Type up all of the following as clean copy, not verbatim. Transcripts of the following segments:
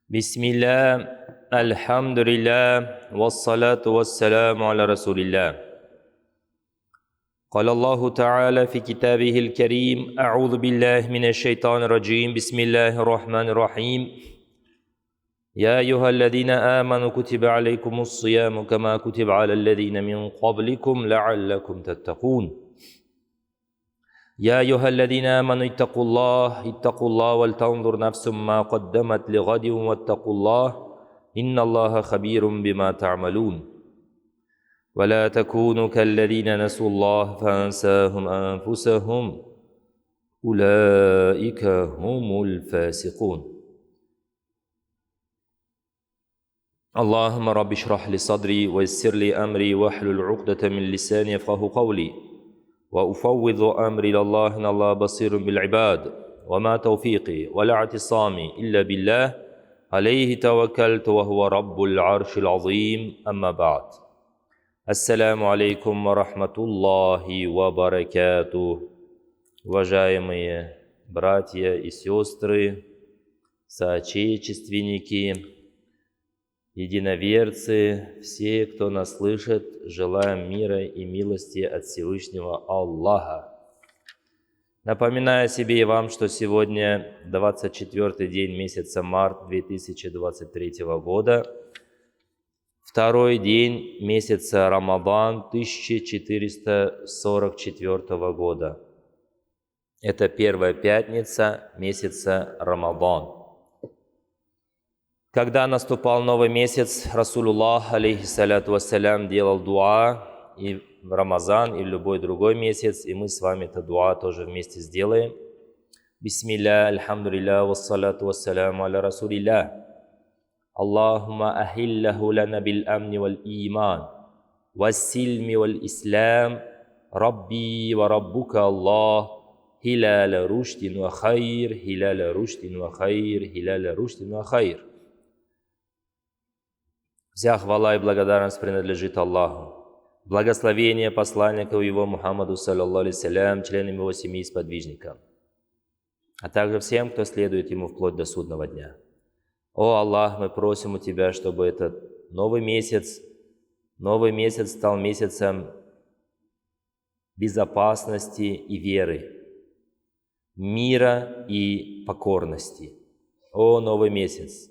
Бисмилля, альхамдулилля, вассалату вассаляму аля расулилля. قال الله تعالى في كتابه الكريم أعوذ بالله من الشيطان الرجيم بسم الله الرحمن الرحيم يا أيها الذين آمنوا كتب عليكم الصيام كما كتب على الذين من قبلكم لعلكم تتقون يا أيها الذين آمنوا اتقوا الله ولتنظر نفس ما قدمت لغد واتقوا الله إن الله خبير بما تعملون ولا تكونوا كالذين نسوا الله فأنساهم أنفسهم أولئك هم الفاسقون اللهم رب اشرح لي صدري ويسر لي أمري واحلل عقدة من لساني يفقهوا قولي وأفوض أمري إلى الله إن الله بصير بالعباد وما توفيقي ولا اعتصامي إلا بالله عليه توكلت وهو رب العرش العظيم أما بعد Ассаляму алейкум ва рахматуллахи ва баракатух. Уважаемые братья и сестры, соотечественники, единоверцы, все, кто нас слышит, желаем мира и милости от Всевышнего Аллаха. Напоминаю себе и вам, что сегодня 24-й день месяца март 2023 года, второй день месяца Рамадан 1444 года. Это первая пятница месяца Рамадан. Когда наступал новый месяц, Расулуллах, алейхиссаляту вассалям, делал дуа и в Рамазан, и в любой другой месяц, и мы с вами это дуа тоже вместе сделаем. Бисмилля, альхамдулилля, вассалату вассаляму аля расулилля. اللهم أهله لنا بالأمن والإيمان والسلم والإسلام ربي وربك الله هلال رشد وخير هلال رشد وخير هلال رشد وخير. Вся хвала и благодарность принадлежит Аллаху. Благословение посланнику его Мухаммаду, саллаллаху алейхи салям, членам его семьи и сподвижникам, а также всем, кто следует ему вплоть до судного дня. О Аллах, мы просим у Тебя, чтобы этот новый месяц стал месяцем безопасности и веры, мира и покорности. О новый месяц,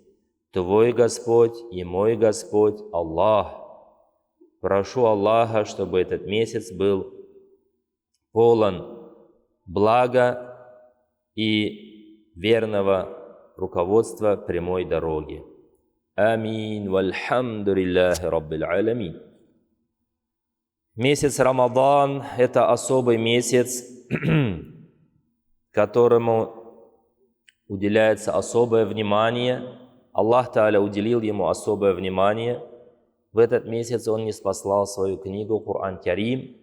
Твой Господь и мой Господь Аллах. Прошу Аллаха, чтобы этот месяц был полон блага и верного руководство прямой дороги. Амин, вальхамдулиллахи раббил аламин. Месяц Рамадан – это особый месяц, которому уделяется особое внимание. Аллах Тааля уделил ему особое внимание. В этот месяц он ниспослал свою книгу Кур'ан Карим,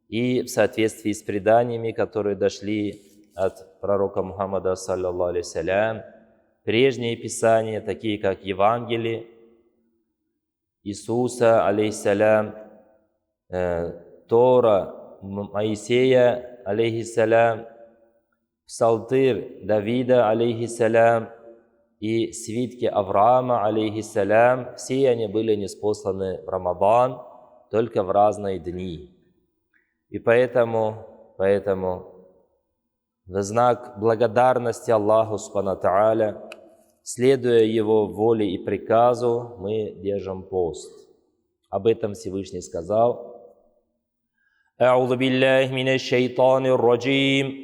и в соответствии с преданиями, которые дошли от пророка Мухаммада, саллаллаху алейхи салям, прежние писания, такие как Евангелие Иисуса, алейхиссалям, Тора Моисея, алейхиссалям, Псалтырь Давида, алейхиссалям, и свитки Авраама, алейхиссалям, все они были ниспосланы в Рамадан, только в разные дни. И поэтому в знак благодарности Аллаху Субхану Тааля, следуя Его воле и приказу, мы держим пост. Об этом Всевышний сказал: «А'удhu билляхи минаш шайтанир раджим,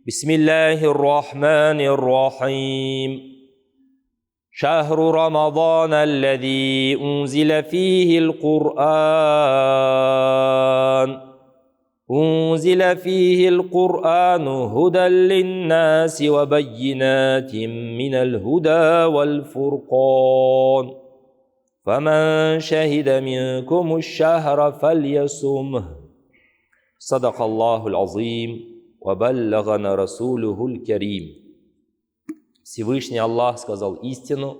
бисмиллахир рахманир рахим. Шахру Рамадан аллади унзила фихи al-Qur'an. أنزل فيه القرآن هدى للناس وبينات من الهدى والفرقان فمن شهد منكم الشهر فليصمه صدق الله العظيم وبلغنا رسوله الكريم». Всевышний Аллах сказал истину,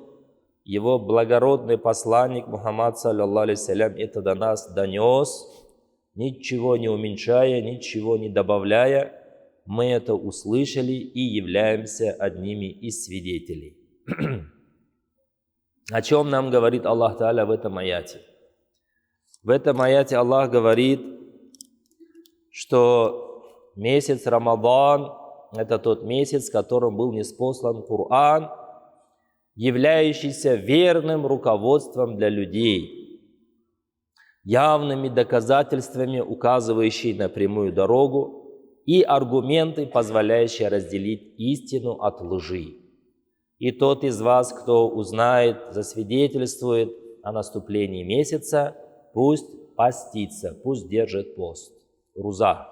Его благородный посланник Мухаммад, саллаллаху алейхи салям, это до нас донес, ничего не уменьшая, ничего не добавляя. Мы это услышали и являемся одними из свидетелей. О чем нам говорит Аллах Та'аля в этом аяте? В этом аяте Аллах говорит, что месяц Рамадан – это тот месяц, в котором был ниспослан Коран, являющийся верным руководством для людей, явными доказательствами, указывающие на прямую дорогу, и аргументы, позволяющие разделить истину от лжи. И тот из вас, кто узнает, засвидетельствует о наступлении месяца, пусть постится, пусть держит пост. Руза.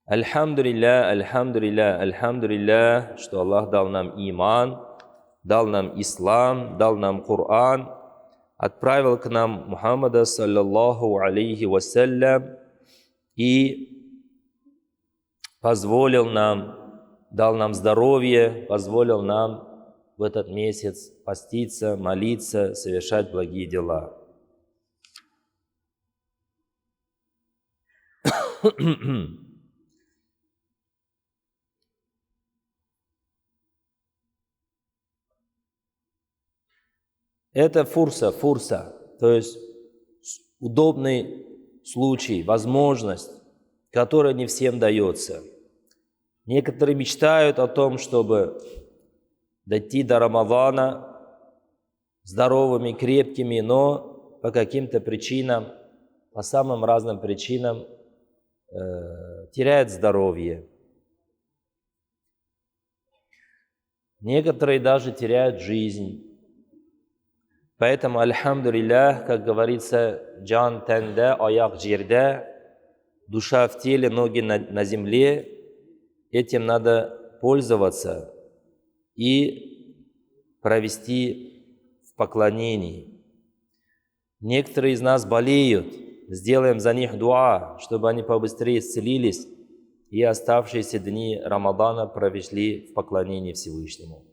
Альхамдулилля, альхамдулилля, альхамдулилля, что Аллах дал нам иман, дал нам ислам, дал нам Коран, отправил к нам Мухаммада, саллаллаху алейхи вассалям, и позволил нам, дал нам здоровье, позволил нам в этот месяц поститься, молиться, совершать благие дела. Это фурса, то есть удобный случай, возможность, которая не всем дается. Некоторые мечтают о том, чтобы дойти до Рамадана здоровыми, крепкими, но по каким-то причинам, по самым разным причинам теряют здоровье. Некоторые даже теряют жизнь. Поэтому, альхамдулиллах, как говорится, джан тенде, аяк жерде, душа в теле, ноги на земле, этим надо пользоваться и провести в поклонении. Некоторые из нас болеют, сделаем за них дуа, чтобы они побыстрее исцелились и оставшиеся дни Рамадана провели в поклонении Всевышнему.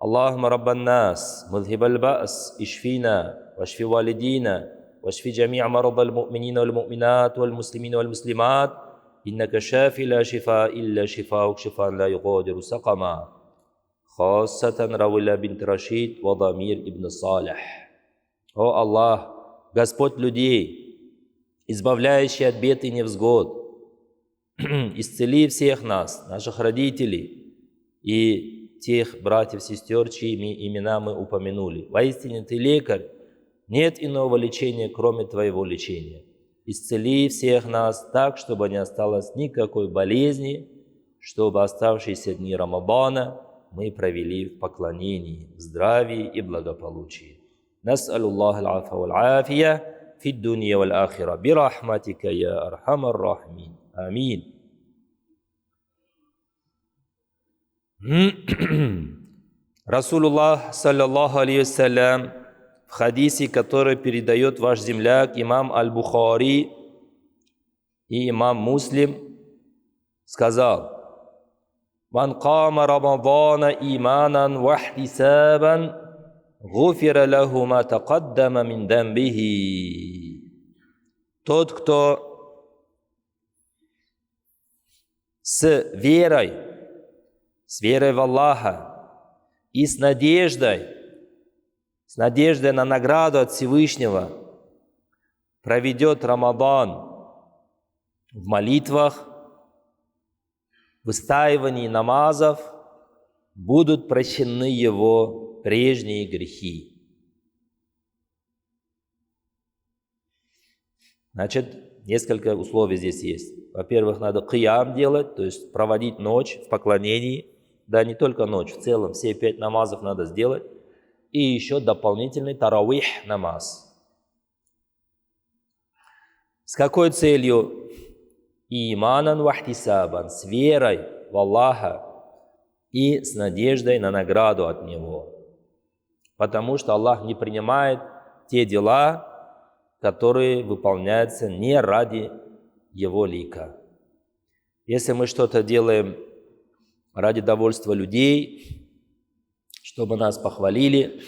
اللهم رب الناس مذهب البأس اشفينا واشف والدينا واشف جميع مرضى المؤمنين والمؤمنات والمسلمين والمسلمات إنك شافي لا شفاء إلا شفاءك شفاء لا يغادر سقما خاصة رويلا بنت رشيد وضمير ابن صالح. О Аллах, Господь людей, избавляющий от бед и невзгод, исцели всех нас, наших родителей и тех братьев, сестер, чьими имена мы упомянули. Воистине Ты лекарь, нет иного лечения, кроме Твоего лечения. Исцели всех нас так, чтобы не осталось никакой болезни, чтобы оставшиеся дни Рамадана мы провели в поклонении, в здравии и благополучии. Нас'алуллах аль-афа валь-афия фи д-дунья валь-ахира бирахматика я архамар рахимин. Амин. Расулуллах, саллаллаху алейхи вассалям, в хадисе, который передает ваш земляк, имам Аль-Бухари и имам Муслим, сказал: «Ман кама Рамадана иманан вахтисабан, гуфира лаху ма тақаддама мин дамбихи». Тот, кто с верой в Аллаха и с надеждой на награду от Всевышнего проведет Рамадан в молитвах, в выстаивании намазов, будут прощены его прежние грехи. Значит, несколько условий здесь есть. Во-первых, надо киям делать, то есть проводить ночь в поклонении. Да, не только ночь, в целом все 5 намазов надо сделать. И еще дополнительный таравих намаз. С какой целью? Иманан вахтисабан, с верой в Аллаха и с надеждой на награду от Него. Потому что Аллах не принимает те дела, которые выполняются не ради Его лика. Если мы что-то делаем ради довольства людей, чтобы нас похвалили,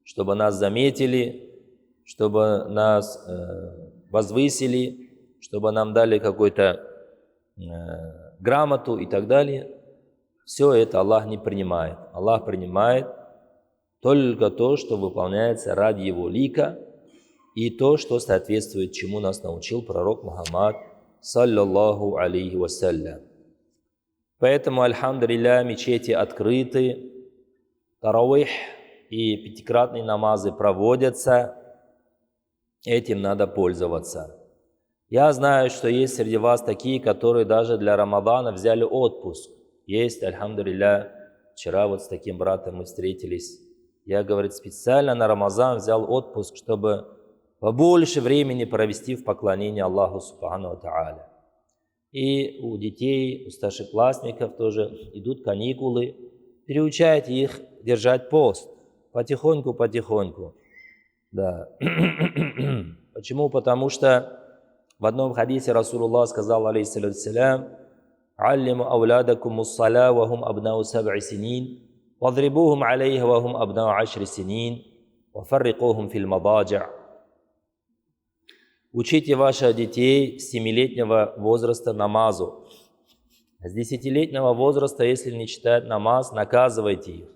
чтобы нас заметили, чтобы нас возвысили, чтобы нам дали какую-то грамоту и так далее, все это Аллах не принимает. Аллах принимает только то, что выполняется ради его лика, и то, что соответствует чему нас научил пророк Мухаммад, саллаллаху алейхи вассалям. Поэтому, альхамдулилля, мечети открыты, тарауих и пятикратные намазы проводятся, этим надо пользоваться. Я знаю, что есть среди вас такие, которые даже для Рамадана взяли отпуск. Есть, альхамдулилля, вчера вот с таким братом мы встретились. Я, говорит, специально на Рамазан взял отпуск, чтобы побольше времени провести в поклонении Аллаху Субхану ва Тааля. И у детей, у старшеклассников тоже идут каникулы. Переучайте их держать пост. Потихоньку. Да. Почему? Потому что в одном хадисе Расулуллах сказал, алейхиссалям, «Аллиму ауладакум муссаля вахум абнау саб'и синин, вадрибухум алейха вахум абнау ашри синин, вафаррикухум фил мададжа». Учите ваших детей с 7-летнего возраста намазу. С 10-летнего возраста, если не читают намаз, наказывайте их.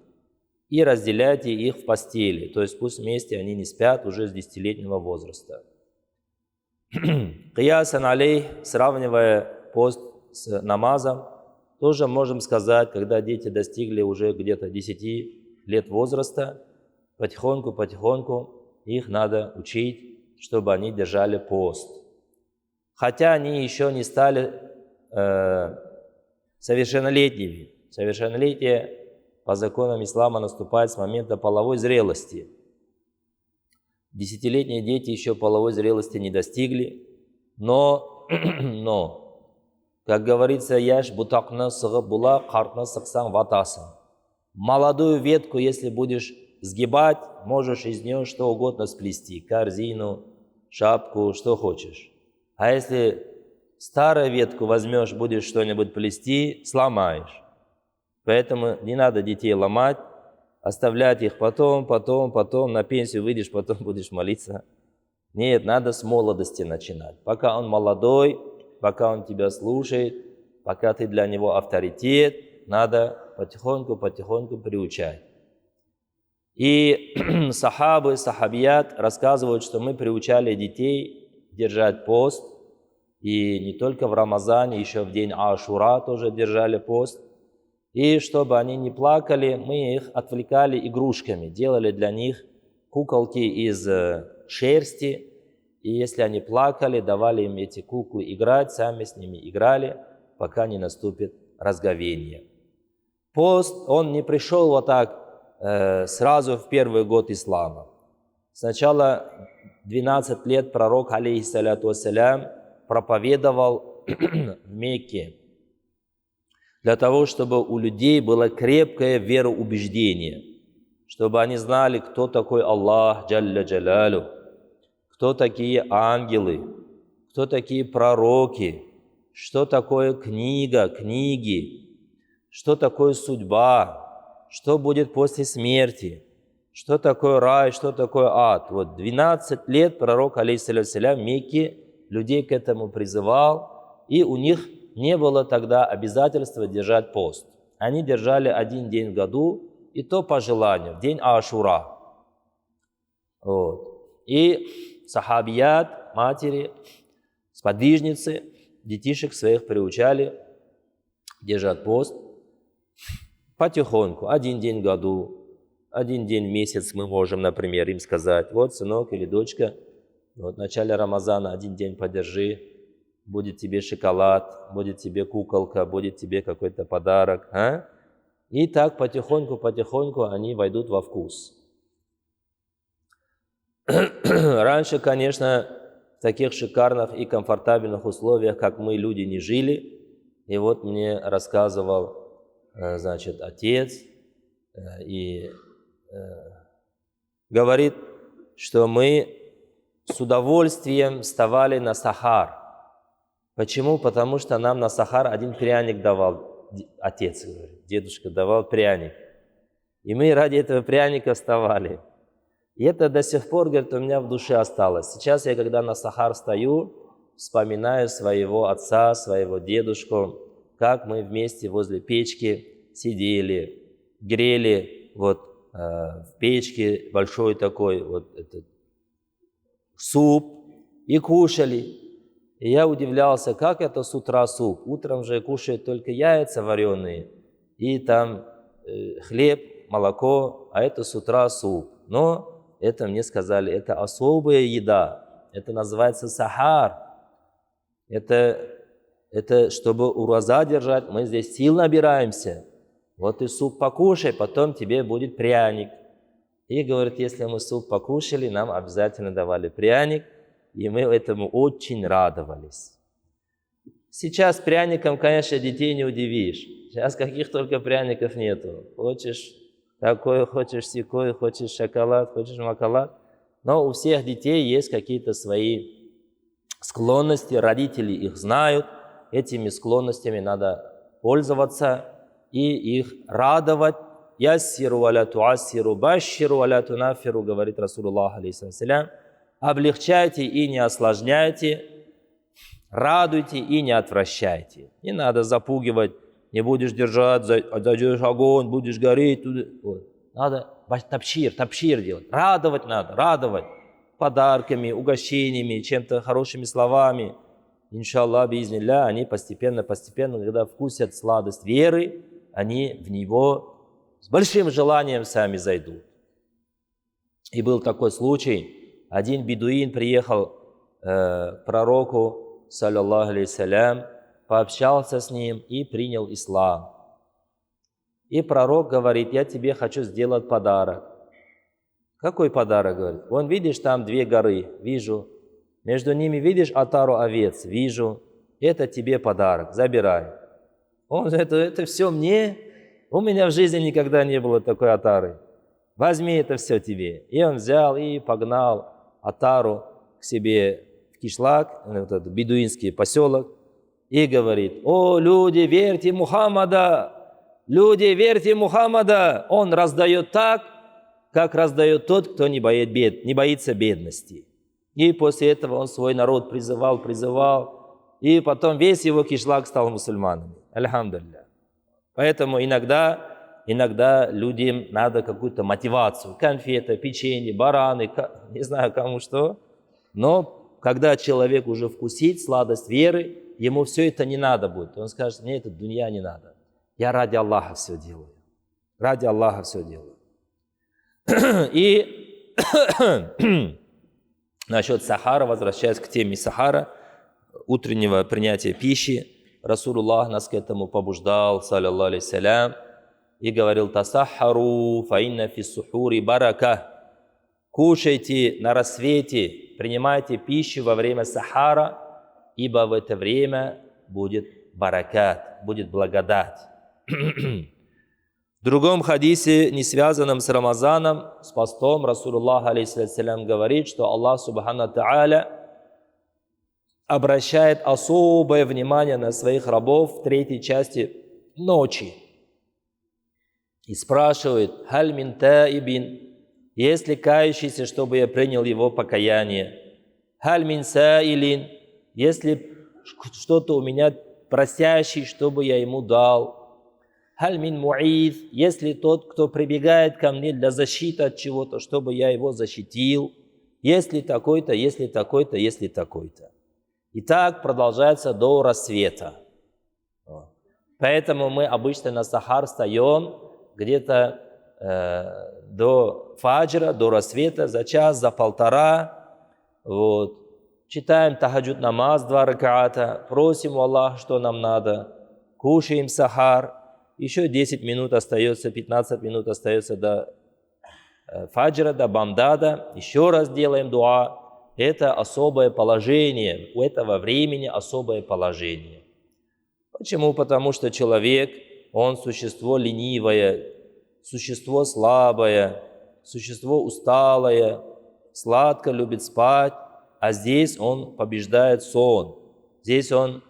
И разделяйте их в постели. То есть пусть вместе они не спят уже с 10-летнего возраста. Киясан алей, сравнивая пост с намазом, тоже можем сказать, когда дети достигли уже где-то 10 лет возраста, потихоньку их надо учить, чтобы они держали пост. Хотя они еще не стали совершеннолетними. Совершеннолетие по законам ислама наступает с момента половой зрелости. 10-летние дети еще половой зрелости не достигли, но как говорится, яш бутакна сығып була, қартна сықсаң ватасың. Молодую ветку, если будешь сгибать, можешь из нее что угодно сплести, корзину, шапку, что хочешь. А если старую ветку возьмешь, будешь что-нибудь плести, сломаешь. Поэтому не надо детей ломать, оставлять их потом, на пенсию выйдешь, потом будешь молиться. Нет, надо с молодости начинать. Пока он молодой, пока он тебя слушает, пока ты для него авторитет, надо потихоньку приучать. И сахабият рассказывают, что мы приучали детей держать пост. И не только в Рамазане, еще в день Ашура тоже держали пост. И чтобы они не плакали, мы их отвлекали игрушками, делали для них куколки из шерсти. И если они плакали, давали им эти куклы играть, сами с ними играли, пока не наступит разговение. Пост, он не пришел вот так сразу в первый год ислама. Сначала 12 лет пророк, алейхиссаляту вассалям, проповедовал в Мекке, для того, чтобы у людей было крепкое вероубеждение, чтобы они знали, кто такой Аллах, Джалля Джалялю, кто такие ангелы, кто такие пророки, что такое книги, что такое судьба, что будет после смерти, что такое рай, что такое ад. Вот 12 лет пророк, алейхиссалям, в Мекке людей к этому призывал, и у них не было тогда обязательства держать пост. Они держали один день в году, и то по желанию, в день Ашура. Вот. И сахабият, матери, сподвижницы, детишек своих приучали держать пост потихоньку, один день в году, один день в месяц мы можем, например, им сказать, вот, сынок или дочка, вот в начале Рамазана один день подержи, будет тебе шоколад, будет тебе куколка, будет тебе какой-то подарок. А? И так потихоньку они войдут во вкус. Раньше, конечно, в таких шикарных и комфортабельных условиях, как мы, люди, не жили. И вот мне рассказывал, значит, отец, и говорит, что мы с удовольствием вставали на сахар. Почему? Потому что нам на сахар один пряник давал, отец говорит, дедушка давал пряник. И мы ради этого пряника вставали. И это до сих пор, говорит, у меня в душе осталось. Сейчас я, когда на сахар встаю, вспоминаю своего отца, своего дедушку, как мы вместе возле печки сидели, грели вот в печке большой такой вот этот суп и кушали. И я удивлялся, как это с утра суп. Утром же кушают только яйца вареные и там хлеб, молоко, а это с утра суп. Но это мне сказали, это особая еда. Это называется сахар. Это чтобы ураза держать, мы здесь сил набираемся. Вот ты суп покушай, потом тебе будет пряник. И говорит, если мы суп покушали, нам обязательно давали пряник, и мы этому очень радовались. Сейчас пряником, конечно, детей не удивишь. Сейчас каких только пряников нету. Хочешь такой, хочешь сякой, хочешь шоколад, хочешь макалат. Но у всех детей есть какие-то свои склонности, родители их знают. Этими склонностями надо пользоваться и их радовать. «Яссиру ва ля туассиру, башширу ва ля тунаффиру», говорит Расулуллах, алейхиссалям. Облегчайте и не осложняйте, радуйте и не отвращайте. Не надо запугивать, не будешь держать, зайдешь огонь, будешь гореть. Вот. Надо тапшир делать. Радовать надо, радовать подарками, угощениями, чем-то хорошими словами. Иншаллах, биизнилля, они постепенно, когда вкусят сладость веры, они в него с большим желанием сами зайдут. И был такой случай, один бедуин приехал к пророку, саллаллаху алейхиссалям, пообщался с ним и принял ислам. И пророк говорит, я тебе хочу сделать подарок. Какой подарок, говорит? Вон, видишь, там 2 горы, вижу. Между ними, видишь, отару овец, вижу. Это тебе подарок, забирай. Он, это все мне? У меня в жизни никогда не было такой отары. Возьми это все тебе. И он взял и погнал отару к себе в кишлак, этот бедуинский поселок, и говорит, о, люди, верьте Мухаммада! Люди, верьте Мухаммада! Он раздает так, как раздает тот, кто не боится бедности. И после этого он свой народ призывал, и потом весь его кишлак стал мусульманами. Альхамдулилля. Поэтому иногда людям надо какую-то мотивацию. Конфеты, печенье, бараны, не знаю кому что. Но когда человек уже вкусит сладость веры, ему все это не надо будет. Он скажет, мне это дунья не надо. Я ради Аллаха все делаю. Ради Аллаха все делаю. И насчет сахара, возвращаясь к теме сахара, утреннего принятия пищи, Расулуллах нас к этому побуждал, саллаллаху алейхиссалям, и говорил, «Тасахару фаинна фи сухури барака». Кушайте на рассвете, принимайте пищу во время сахара, ибо в это время будет баракат, будет благодать. В другом хадисе, не связанном с Рамазаном, с постом, Расулуллах алейхиссалям говорит, что Аллах субхану тааля обращает особое внимание на своих рабов в 3-й части ночи. И спрашивает, «Халь мин таибин», есть ли кающийся, чтобы я принял его покаяние? «Халь мин саилин», есть ли что-то у меня просящий, чтобы я ему дал? «Халь мин муид», есть ли тот, кто прибегает ко мне для защиты от чего-то, чтобы я его защитил? Есть ли такой-то, есть ли такой-то, есть ли такой-то? И так продолжается до рассвета. Поэтому мы обычно на сахар встаем где-то до фаджра, до рассвета, за час, за полтора. Вот. Читаем тахаджуд намаз 2 ракаата, просим у Аллаха, что нам надо, кушаем сахар. Еще 10 минут остается, 15 минут остается до фаджра, до бамдада. Еще раз делаем дуа. Это особое положение, у этого времени особое положение. Почему? Потому что человек, он существо ленивое, существо слабое, существо усталое, сладко любит спать, а здесь он побеждает сон, здесь он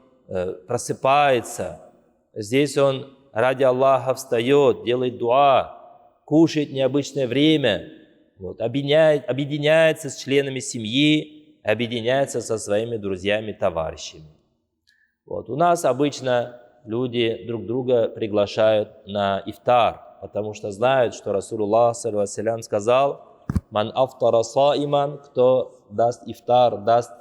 просыпается, здесь он ради Аллаха встает, делает дуа, кушает в необычное время, вот, объединяется с членами семьи, объединяется со своими друзьями, товарищами. Вот. У нас обычно люди друг друга приглашают на ифтар, потому что знают, что Расулуллах ﷺ сказал: «Ман афтара саиман», кто даст ифтар, даст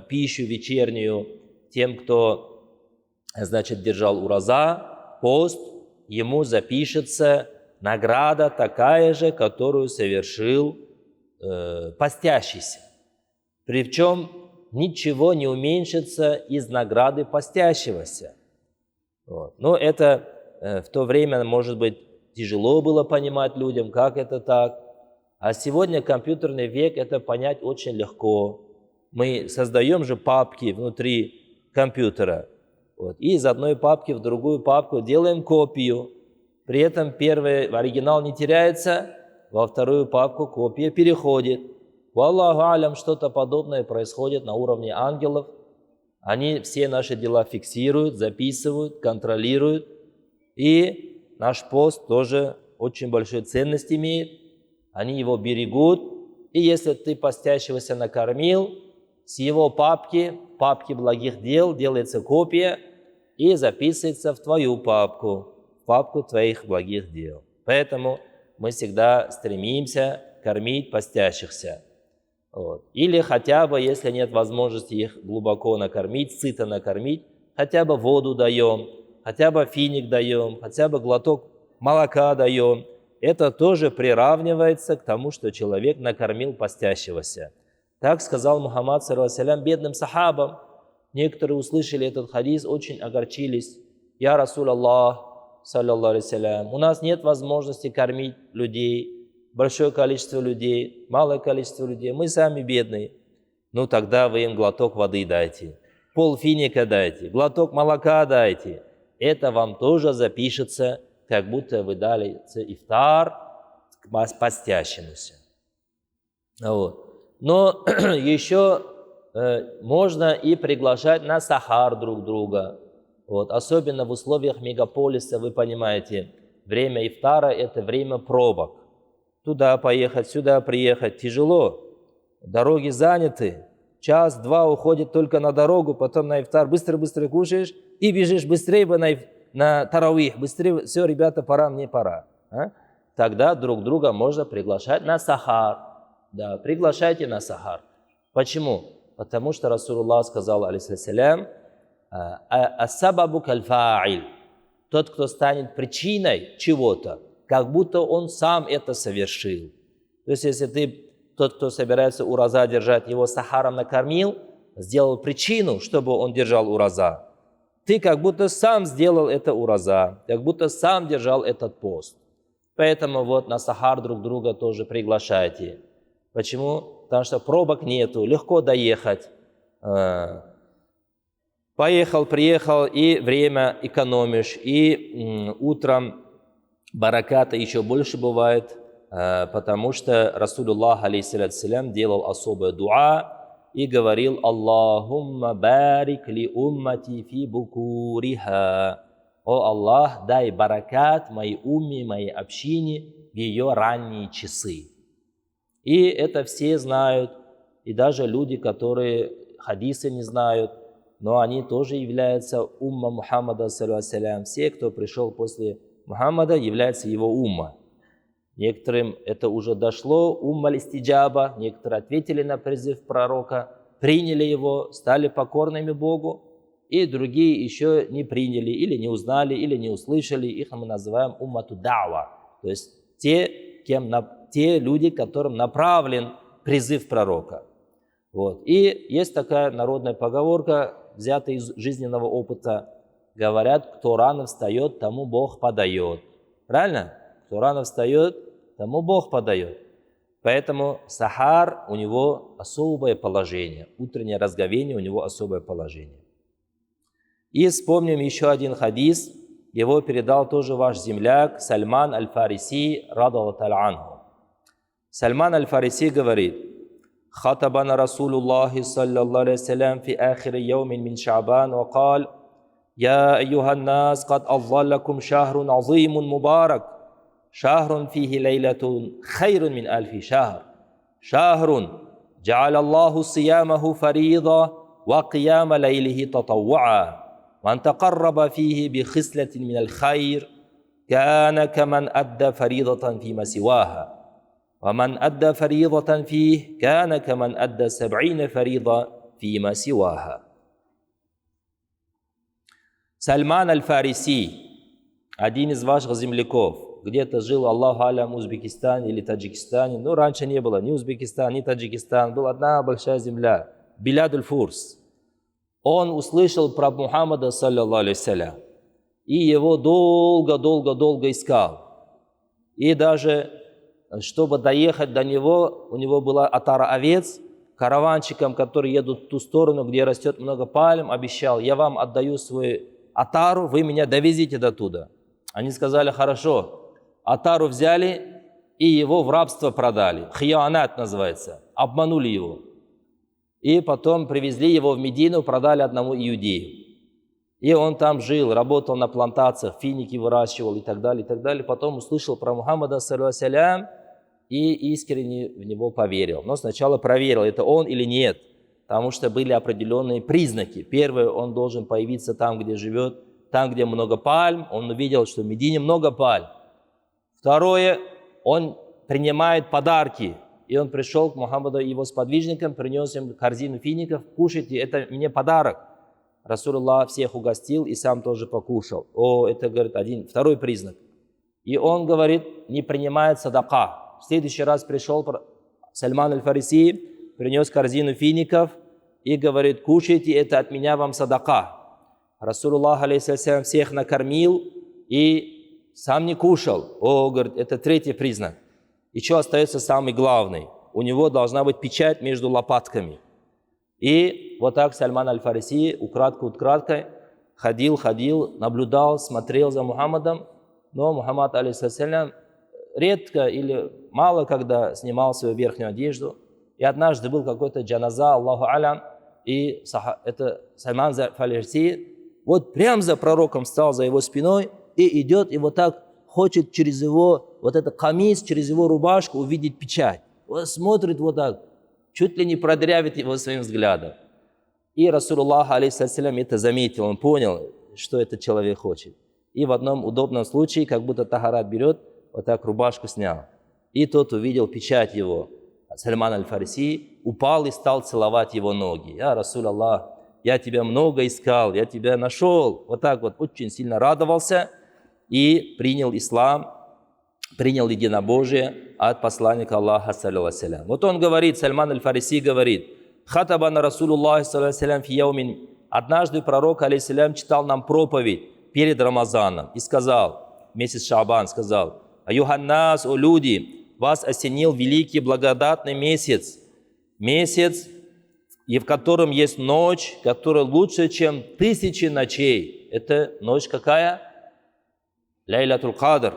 пищу вечернюю тем, кто, значит, держал ураза, пост, ему запишется награда такая же, которую совершил постящийся. Причем ничего не уменьшится из награды постящегося. Вот. Но это в то время, может быть, тяжело было понимать людям, как это так. А сегодня компьютерный век, это понять очень легко. Мы создаем же папки внутри компьютера. Вот. И из одной папки в другую папку делаем копию. При этом первый оригинал не теряется, во вторую папку копия переходит. Валлаху алям, что-то подобное происходит на уровне ангелов. Они все наши дела фиксируют, записывают, контролируют. И наш пост тоже очень большую ценность имеет. Они его берегут. И если ты постящегося накормил, с его папки благих дел, делается копия и записывается в твою папку, в папку твоих благих дел. Поэтому мы всегда стремимся кормить постящихся. Вот. Или хотя бы, если нет возможности их глубоко накормить, сыто накормить, хотя бы воду даем, хотя бы финик даем, хотя бы глоток молока даем. Это тоже приравнивается к тому, что человек накормил постящегося. Так сказал Мухаммад, ﷺ, бедным сахабам. Некоторые услышали этот хадис, очень огорчились. Я Расул Аллах, саллаллаху алейхи, у нас нет возможности кормить людей, большое количество людей, малое количество людей, мы сами бедные. Ну тогда вы им глоток воды дайте, полфиника дайте, глоток молока дайте. Это вам тоже запишется, как будто вы дали ифтар к постящемуся. Вот. Но еще можно и приглашать на сахар друг друга. Вот. Особенно в условиях мегаполиса, вы понимаете, время ифтара – это время пробок. Туда поехать, сюда приехать тяжело. Дороги заняты. Час-два уходит только на дорогу, потом на ифтар быстро-быстро кушаешь и бежишь быстрее бы на таравих. Быстрее, все, ребята, пора, мне пора. А? Тогда друг друга можно приглашать на сахар. Да, приглашайте на сахар. Почему? Потому что Расулуллах сказал, алейхиссалям, «Ас-сабабу каль-фа'иль». Тот, кто станет причиной чего-то, как будто он сам это совершил. То есть, если ты, тот, кто собирается ураза держать, его сахаром накормил, сделал причину, чтобы он держал ураза, ты как будто сам сделал это ураза, как будто сам держал этот пост. Поэтому вот на сахар друг друга тоже приглашайте. Почему? Потому что пробок нету, легко доехать. Поехал, приехал, и время экономишь, и утром бараката еще больше бывает, потому что Расулуллах, алейхиссалям, делал особое дуа и говорил: «Аллахумма барик ли уммати фи букуриха». «О Аллах, дай баракат моей умме, моей общине в ее ранние часы». И это все знают, и даже люди, которые хадисы не знают, но они тоже являются умма Мухаммада, саллаллаху. Все, кто пришел после Мухаммада, являются его умма. Некоторым это уже дошло, умма листиджаба, некоторые ответили на призыв пророка, приняли его, стали покорными Богу, и другие еще не приняли, или не узнали, или не услышали, их мы называем уммату дa'ва, то есть те люди, которым направлен призыв пророка. Вот. И есть такая народная поговорка, взятая из жизненного опыта. Говорят, кто рано встает, тому Бог подает. Правильно? Кто рано встает, тому Бог подает. Поэтому сахар у него особое положение. Утреннее разговение у него особое положение. И вспомним еще один хадис. Его передал тоже ваш земляк Сальман аль-Фариси, радаллаху анху. Сальман аль-Фариси говорит: خطبنا رسول الله صلى الله عليه وسلم في آخر يوم من شعبان وقال: يا أيها الناس قد أظلكم شهر عظيم مبارك، شهر فيه ليلة خير من 1000 شهر، شهر جعل الله صيامه فريضة وقيام ليله تطوعا، من تقرب فيه بخصلة من الخير كان كمن أدى فريضة فيما سواها ومن أدى فريضة فيه كان كمن أدى 70 فريضة فيما سواها. Сальман аль-Фариси, один из ваших земляков, где-то жил, Аллаху алям, в Узбекистане или Таджикистане. Ну, раньше не было ни Узбекистан, ни Таджикистан. Была одна большая земля, Билад аль-Фурс. Он услышал про Мухаммада, саллаллаху алейхиссалям, и его долго искал. И даже, чтобы доехать до него, у него была отара овец, караванчикам, которые едут в ту сторону, где растет много пальм, обещал: я вам отдаю свой отару, вы меня довезите до туда. Они сказали: хорошо. Отару взяли и его в рабство продали. Хиянат называется. Обманули его. И потом привезли его в Медину, продали одному иудею. И он там жил, работал на плантациях, финики выращивал и так далее, и так далее. Потом услышал про Мухаммада, саллаллаху алейхи, и искренне в него поверил. Но сначала проверил, это он или нет, потому что были определенные признаки. Первое, он должен появиться там, где живет, там, где много пальм. Он увидел, что в Медине много пальм. Второе, он принимает подарки. И он пришел к Мухаммаду и его сподвижникам, принес им корзину фиников: кушайте, это мне подарок. Расулуллах всех угостил и сам тоже покушал. Это, говорит, второй признак. И он, говорит, не принимает садака. В следующий раз пришел Сальман аль-Фариси, принес корзину фиников и говорит: кушайте, это от меня вам садака. Расулуллах алейхиссалям всех накормил и сам не кушал. Говорит, это третий признак. Еще остается самый главный. У него должна быть печать между лопатками. И вот так Сальман аль-Фариси украдкой ходил, наблюдал, смотрел за Мухаммадом. Но Мухаммад, алейхиссалям, редко или мало когда снимал свою верхнюю одежду. И однажды был какой-то джаназа, Аллаху алям, и это Сальман аль-Фариси вот прямо за пророком встал, за его спиной, и идет, и вот так хочет через его, вот этот камис, через его рубашку увидеть печать. Он смотрит вот так, чуть ли не продырявит его своим взглядом. И Расулуллах, алейхиссалям, это заметил, он понял, что этот человек хочет. И в одном удобном случае, как будто тахарат берет, вот так рубашку снял. И тот увидел печать его. Сальман аль-Фариси упал и стал целовать его ноги. Я, Расулаллах, я тебя много искал, я тебя нашел. Вот так вот очень сильно радовался и принял ислам, принял единобожие от посланника Аллаха, саллаллаху алейхи. Вот он говорит, Сальман аль-Фариси говорит: хатабана Расулуллах, саллаллаху алейхи, фи яумин. Однажды пророк, алейхиссалям, читал нам проповедь перед Рамазаном и сказал, месяц Шаабан, сказал: аюханнас, о люди, вас осенил великий благодатный месяц, и в котором есть ночь, которая лучше, чем 1000 ночей. Это ночь какая? Лейлатуль Кадр.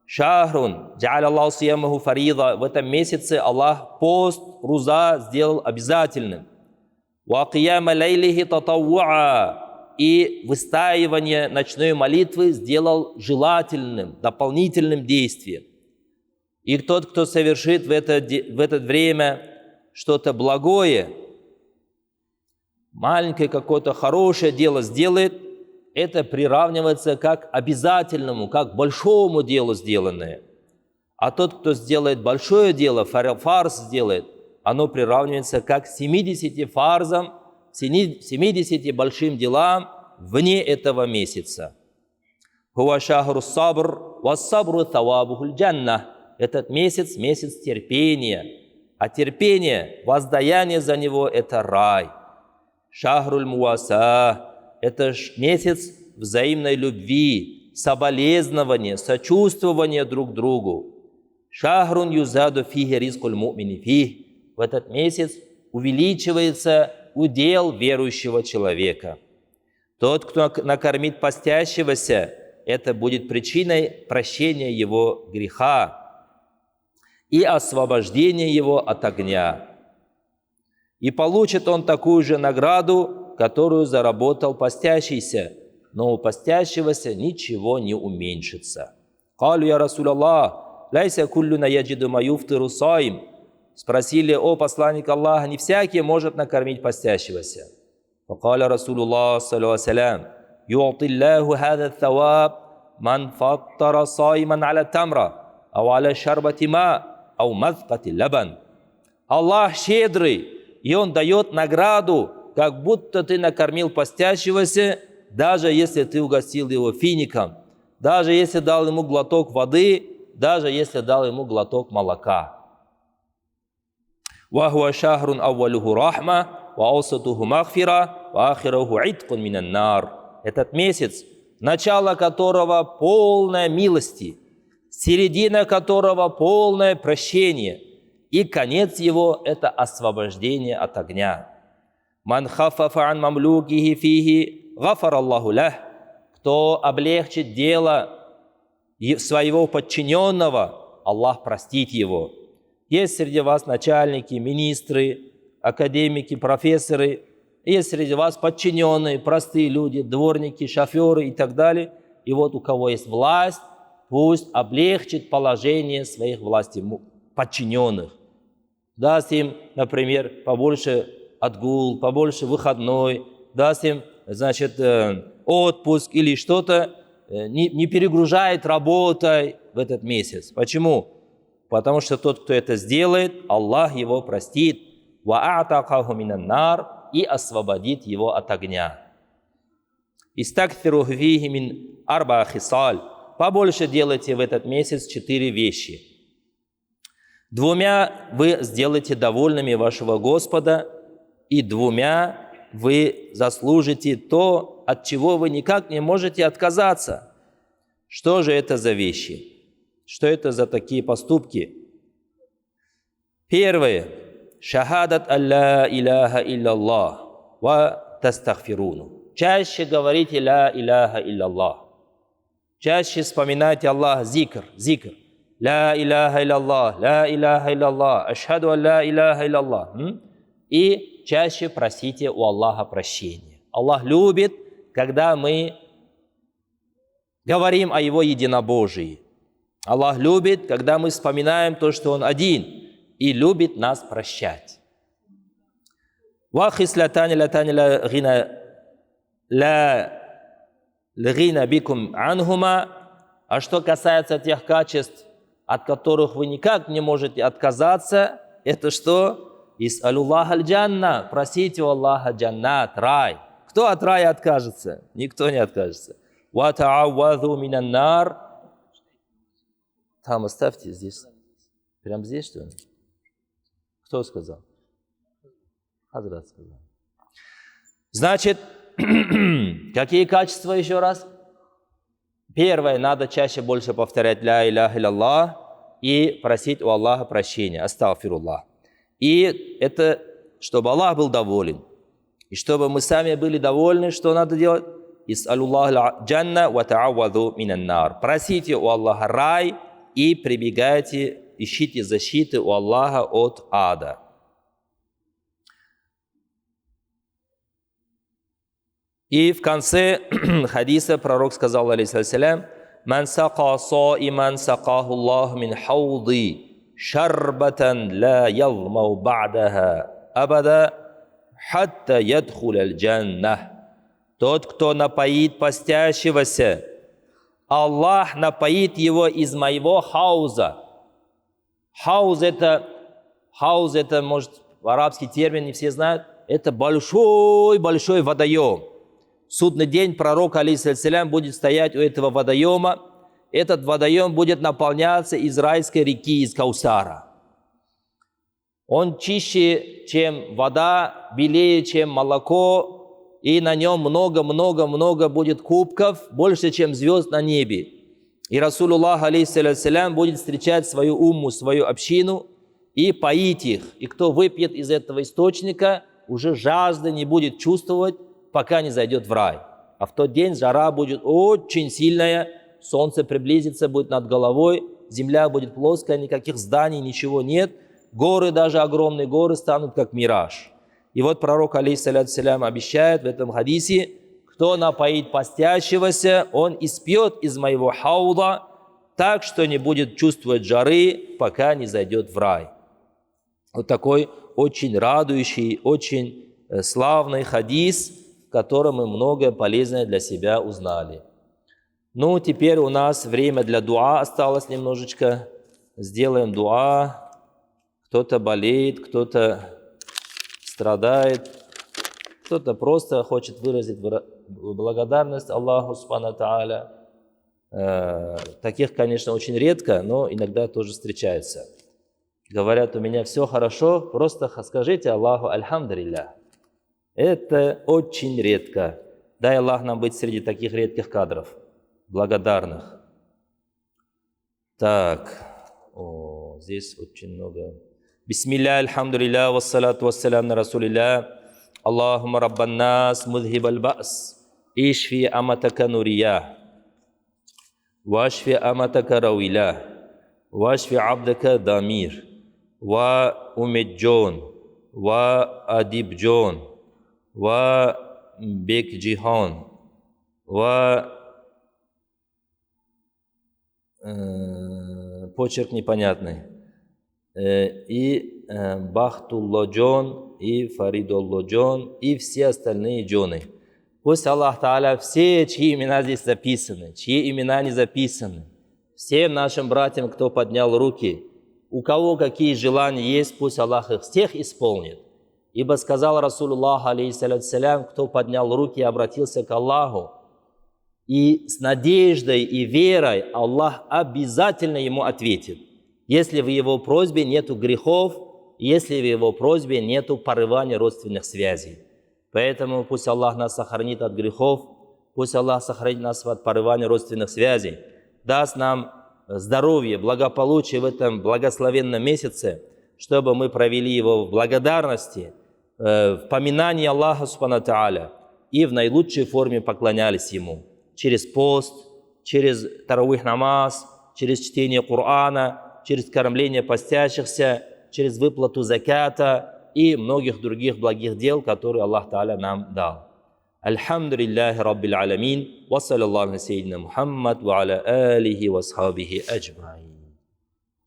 Шахрун, джа'аля Аллаху сиямаху фарида. В этом месяце Аллах пост, руза сделал обязательным. Ва кияма лейлихи татавуа. И выстаивание ночной молитвы сделал желательным, дополнительным действием. И тот, кто совершит в это время что-то благое, маленькое какое-то хорошее дело сделает, это приравнивается как обязательному, как большому делу сделанное. А тот, кто сделает большое дело, фарз сделает, оно приравнивается как 70 фарзам, 70 большим делам вне этого месяца. Хуа шахру сабр, ва сабру тавабухуль джанна. Этот месяц – месяц терпения. А терпение, воздаяние за него – это рай. Шахруль муаса – это месяц взаимной любви, соболезнования, сочувствования друг другу. Шахрун юзаду фихи ризкуль му'мини фих. В этот месяц увеличивается удел верующего человека. Тот, кто накормит постящегося, это будет причиной прощения его греха и освобождения его от огня. И получит он такую же награду, которую заработал постящийся, но у постящегося ничего не уменьшится. «Калу я Расулаллах, лайся куллюна яджиду ма юфтиру саим». Спросили: о посланник Аллаха, не всякий может накормить постящегося. «Факаля Расулуллах, саллаллаху алейхи, ю'тиллаху хада thawab ман фаттара сайман аля тамра, ау аля шарбати ма, ау мазкати лабан. Аллах щедрый, и Он дает награду, как будто ты накормил постящегося, даже если ты угостил его фиником, даже если дал ему глоток воды, даже если дал ему глоток молока. وَهُوَ شَهْرٌ أَوَّلُهُ رَحْمَةٌ وَأَوْسَطُهُ مَغْفِرَةٌ وَآخِرُهُ عِتْقٌ مِنَ النَّارِ. Этот месяц, начало которого полное милости, середина которого полное прощение, и конец его – это освобождение от огня. «Ман хафафа ан мамлюкихи фихи гафар Аллаху лях». Кто облегчит дело своего подчиненного, Аллах простит его. Есть среди вас начальники, министры, академики, профессоры. Есть среди вас подчиненные, простые люди, дворники, шоферы и так далее. И вот у кого есть власть, пусть облегчит положение своих власти подчиненных. Даст им, например, побольше отгул, побольше выходной, даст им, значит, отпуск или что-то, не перегружает работой в этот месяц. Почему? Потому что тот, кто это сделает, Аллах его простит. وَأَعْتَقَهُ مِنَ النَّارِ и освободит его от огня. «Истакфиру фихи мин арба хисаль». Побольше делайте в этот месяц 4 вещи. 2 вы сделаете довольными вашего Господа, и 2 вы заслужите то, от чего вы никак не можете отказаться. Что же это за вещи? Что это за такие поступки? Первое. Шахадат алла иляха илляллах ва тастагфируну. Чаще говорите ла иляха илляллах. Чаще вспоминайте Аллах, зикр. Ла иляха илляллах, ла иляха илляллах, ашхаду алла иляха илляллах. И чаще просите у Аллаха прощения. Аллах любит, когда мы говорим о Его единобожии. Аллах любит, когда мы вспоминаем то, что Он один, и любит нас прощать. وَخِسْلَتَانِ لَتَانِ لَا لَغِنَ بِكُمْ عَنْهُمَا. А что касается тех качеств, от которых вы никак не можете отказаться, это что? «Ис'алуллаха аль-джанна». Просите у Аллаха джаннат, рай. Кто от рая откажется? Никто не откажется. وَتَعَوَّذُوا مِنَ النَّارِ. Там оставьте здесь. Прям здесь, что ли? Кто сказал? Хазрат сказал. Значит, какие качества еще раз? Первое, надо чаще больше повторять ля иляха илляллах и просить у Аллаха прощения. Астагфируллах. И это, чтобы Аллах был доволен. И чтобы мы сами были довольны, что надо делать? «Ис'алуллаха джанна ва та'авваду минан нар». Просите у Аллаха рай и прибегайте, ищите защиты у Аллаха от ада. И в конце хадиса пророк сказал, алейхиссалям, «Ман сака саиман сакаху Аллах мин хауди шарбатан ла ялмау ба'даха абада хатта ядхуля аль-джаннах». Тот, кто напоит постящегося, Аллах напоит его из моего хауза. Хауз это, может, арабский термин не все знают, это большой-большой водоем. В судный день пророк, алейхиссалям, будет стоять у этого водоема. Этот водоем будет наполняться из райской реки, из Каусара. Он чище, чем вода, белее, чем молоко, и на нем много-много-много будет кубков, больше, чем звезд на небе. И Расулуллах, алейхиссалям, будет встречать свою умму, свою общину и поить их. И кто выпьет из этого источника, уже жажды не будет чувствовать, пока не зайдет в рай. А в тот день жара будет очень сильная, солнце приблизится, будет над головой, земля будет плоская, никаких зданий, ничего нет. Горы, даже огромные горы, станут как мираж. И вот пророк, алейхиссалям, обещает в этом хадисе, кто напоит постящегося, он испьет из моего хауда так, что не будет чувствовать жары, пока не зайдет в рай. Вот такой очень радующий, очень славный хадис, в котором мы многое полезное для себя узнали. Ну, теперь у нас время для дуа осталось немножечко. Сделаем дуа. Кто-то болеет, кто-то страдает, кто-то просто хочет выразить благодарность Аллаху Субхану Тааля. Таких, конечно, очень редко, но иногда тоже встречается. Говорят, у меня все хорошо, просто скажите Аллаху Альхамдулиллах. Это очень редко. Дай Аллах нам быть среди таких редких кадров, благодарных. Так, здесь очень много. Бисмилля, альхамдулилля, вассалату вассалям на расулилля. Аллахума раббан нас, мудхиб аль-баас. Ишфи аматака нурия. Вашфи аматака рауиля. Вашфи абдака дамир. Ва умеджон. Ва адибджон. Ва бекджихон. Ва... Почерк непонятный. И Бахтулло-джон, и Фаридулло-джон, и все остальные джоны. Пусть Аллах Тааля, все, чьи имена здесь записаны, чьи имена не записаны, всем нашим братьям, кто поднял руки, у кого какие желания есть, пусть Аллах их всех исполнит. Ибо сказал Расулуллах, алейхиссалям, кто поднял руки и обратился к Аллаху, и с надеждой и верой Аллах обязательно ему ответит, если в его просьбе нету грехов, если в его просьбе нету порывания родственных связей. Поэтому пусть Аллах нас сохранит от грехов, пусть Аллах сохранит нас от порывания родственных связей, даст нам здоровье, благополучие в этом благословенном месяце, чтобы мы провели его в благодарности, в поминании Аллаха Субхану Тааля и в наилучшей форме поклонялись Ему. Через пост, через таравих намаз, через чтение Корана, через кормление постящихся, через выплату заката и многих других благих дел, которые Аллах Тааля нам дал. Альхамдулиллахи Раббил Аламин, ва саллаллаху аля сайидина Мухаммад, ва аля алихи ва асхабихи аджмаин.